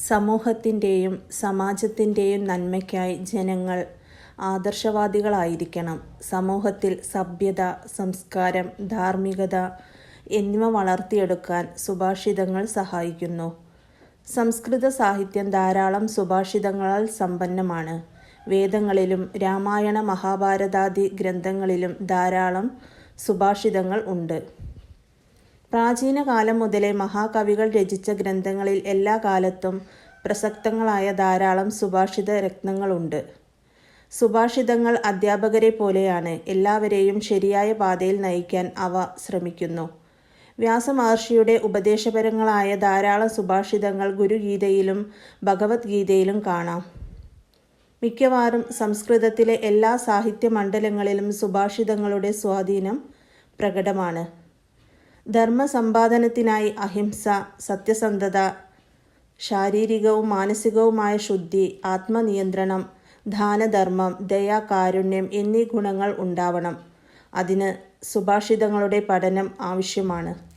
സമൂഹത്തിൻ്റെയും സമാജത്തിൻ്റെയും നന്മയ്ക്കായി ജനങ്ങൾ ആദർശവാദികളായിരിക്കണം. സമൂഹത്തിൽ സഭ്യത, സംസ്കാരം, ധാർമ്മികത എന്നിവ വളർത്തിയെടുക്കാൻ സുഭാഷിതങ്ങൾ സഹായിക്കുന്നു. സംസ്കൃത സാഹിത്യം ധാരാളം സുഭാഷിതങ്ങളാൽ സമ്പന്നമാണ്. വേദങ്ങളിലും രാമായണ മഹാഭാരതാദി ഗ്രന്ഥങ്ങളിലും ധാരാളം സുഭാഷിതങ്ങൾ ഉണ്ട്. പ്രാചീന കാലം മുതലേ മഹാകവികൾ രചിച്ച ഗ്രന്ഥങ്ങളിൽ എല്ലാ കാലത്തും പ്രസക്തങ്ങളായ ധാരാളം സുഭാഷിത രത്നങ്ങളുണ്ട്. സുഭാഷിതങ്ങൾ അധ്യാപകരെ പോലെയാണ്. എല്ലാവരെയും ശരിയായ പാതയിൽ നയിക്കാൻ അവ ശ്രമിക്കുന്നു. വ്യാസമഹർഷിയുടെ ഉപദേശപരങ്ങളായ ധാരാളം സുഭാഷിതങ്ങൾ ഗുരുഗീതയിലും ഭഗവത്ഗീതയിലും കാണാം. മിക്കവാറും സംസ്കൃതത്തിലെ എല്ലാ സാഹിത്യ മണ്ഡലങ്ങളിലും സുഭാഷിതങ്ങളുടെ സ്വാധീനം പ്രകടമാണ്. ധർമ്മസമ്പാദനത്തിനായി അഹിംസ, സത്യസന്ധത, ശാരീരികവും മാനസികവുമായ ശുദ്ധി, ആത്മനിയന്ത്രണം, ദാനധർമ്മം, ദയ, കാരുണ്യം എന്നീ ഗുണങ്ങൾ ഉണ്ടാവണം. അതിന് സുഭാഷിതങ്ങളുടെ പഠനം ആവശ്യമാണ്.